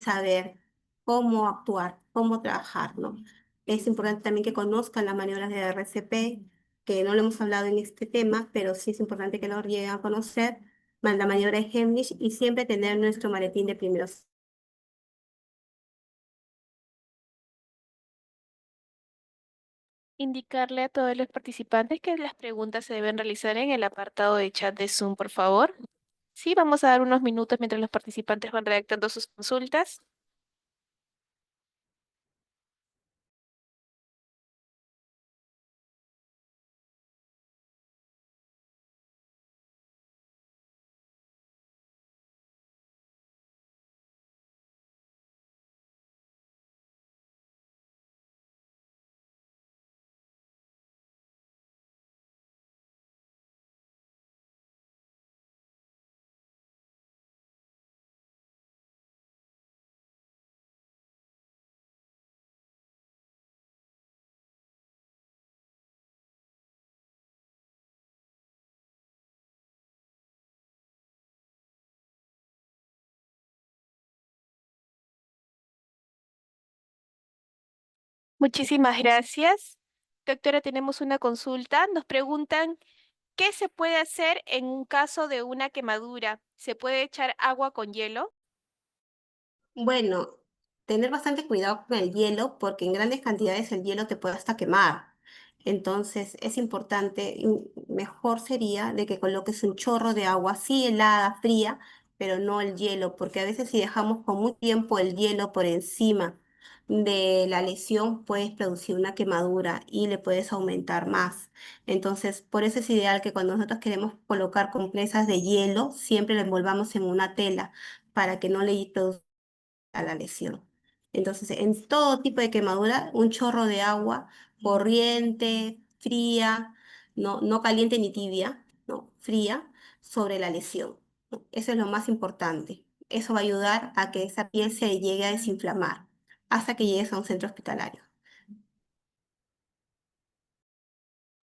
saber cómo actuar, cómo trabajar, ¿no? Es importante también que conozcan las maniobras de RCP, que no lo hemos hablado en este tema, pero sí es importante que lo lleguen a conocer, la maniobra de Heimlich, y siempre tener nuestro maletín de primeros. Indicarle a todos los participantes que las preguntas se deben realizar en el apartado de chat de Zoom, por favor. Sí, vamos a dar unos minutos mientras los participantes van redactando sus consultas. Muchísimas gracias. Doctora, tenemos una consulta. Nos preguntan, ¿qué se puede hacer en un caso de una quemadura? ¿Se puede echar agua con hielo? Bueno, tener bastante cuidado con el hielo porque en grandes cantidades el hielo te puede hasta quemar. Entonces es importante, y mejor sería de que coloques un chorro de agua, sí helada, fría, pero no el hielo, porque a veces si dejamos con mucho tiempo el hielo por encima de la lesión, puedes producir una quemadura y le puedes aumentar más. Entonces, por eso es ideal que cuando nosotros queremos colocar compresas de hielo, siempre lo envolvamos en una tela para que no le produzca a la lesión. Entonces, en todo tipo de quemadura, un chorro de agua corriente, fría, no caliente ni tibia, no, fría, sobre la lesión, ¿no? Eso es lo más importante. Eso va a ayudar a que esa piel se llegue a desinflamar hasta que llegues a un centro hospitalario.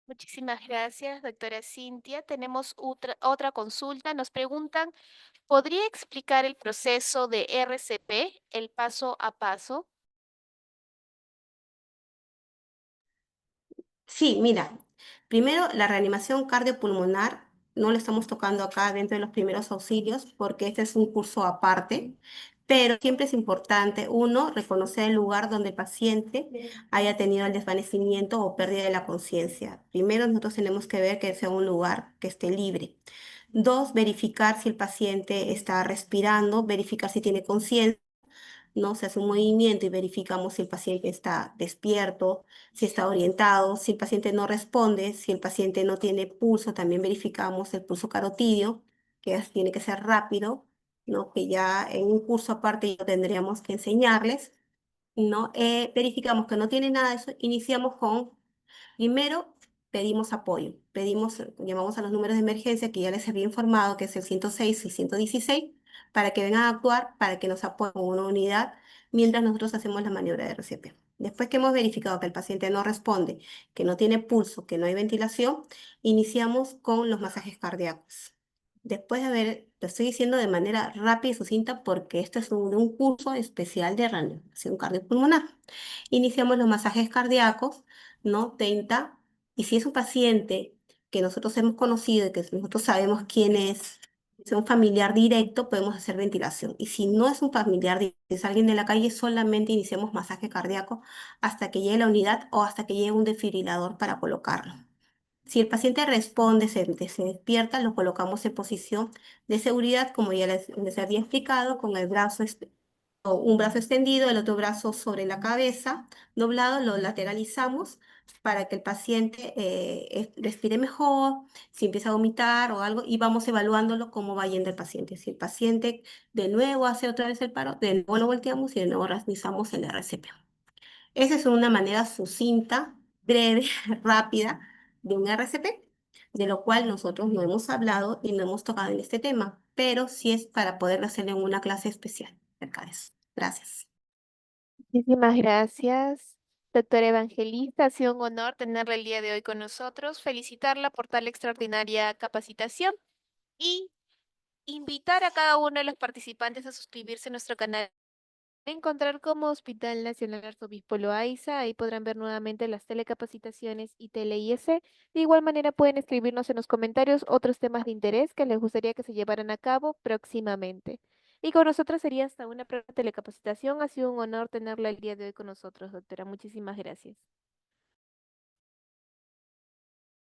Muchísimas gracias, doctora Cintia. Tenemos otra consulta. Nos preguntan, ¿podría explicar el proceso de RCP, el paso a paso? Sí, mira, primero la reanimación cardiopulmonar no lo estamos tocando acá dentro de los primeros auxilios porque este es un curso aparte, pero siempre es importante, uno, reconocer el lugar donde el paciente haya tenido el desvanecimiento o pérdida de la conciencia. Primero, nosotros tenemos que ver que sea un lugar que esté libre. Dos, verificar si el paciente está respirando, verificar si tiene conciencia, ¿no? Se hace un movimiento y verificamos si el paciente está despierto, si está orientado, si el paciente no responde, si el paciente no tiene pulso, también verificamos el pulso carotídeo, tiene que ser rápido, ¿no? Que ya en un curso aparte ya tendríamos que enseñarles, ¿no? Verificamos que no tiene nada de eso, iniciamos con, primero pedimos apoyo, llamamos a los números de emergencia que ya les había informado, que es el 106 y 116, para que vengan a actuar, para que nos apoyen con una unidad, mientras nosotros hacemos la maniobra de RCP. Después que hemos verificado que el paciente no responde, que no tiene pulso, que no hay ventilación, iniciamos con los masajes cardíacos. Después de haber, lo estoy diciendo de manera rápida y sucinta porque esto es un curso especial de reanimación cardiopulmonar. Iniciamos los masajes cardíacos, ¿no? 30. Y si es un paciente que nosotros hemos conocido y que nosotros sabemos quién es un familiar directo, podemos hacer ventilación. Y si no es un familiar directo, es alguien de la calle, solamente iniciamos masaje cardíaco hasta que llegue la unidad o hasta que llegue un desfibrilador para colocarlo. Si el paciente responde, se despierta, lo colocamos en posición de seguridad, como ya les había explicado, con el brazo, o un brazo extendido, el otro brazo sobre la cabeza, doblado, lo lateralizamos para que el paciente respire mejor, si empieza a vomitar o algo, y vamos evaluándolo cómo va yendo el paciente. Si el paciente de nuevo hace otra vez el paro, de nuevo lo volteamos y de nuevo realizamos el RCP. Esa es una manera sucinta, breve, rápida de un RCP, de lo cual nosotros no hemos hablado y no hemos tocado en este tema, pero sí es para poder hacerle una clase especial acerca de eso. Gracias. Muchísimas gracias, doctora Evangelista. Ha sido un honor tenerla el día de hoy con nosotros, felicitarla por tal extraordinaria capacitación y invitar a cada uno de los participantes a suscribirse a nuestro canal. Encontrar como Hospital Nacional Arzobispo Loaiza, ahí podrán ver nuevamente las telecapacitaciones y tele-IS. De igual manera pueden escribirnos en los comentarios otros temas de interés que les gustaría que se llevaran a cabo próximamente. Y con nosotros sería hasta una próxima telecapacitación. Ha sido un honor tenerla el día de hoy con nosotros, doctora. Muchísimas gracias.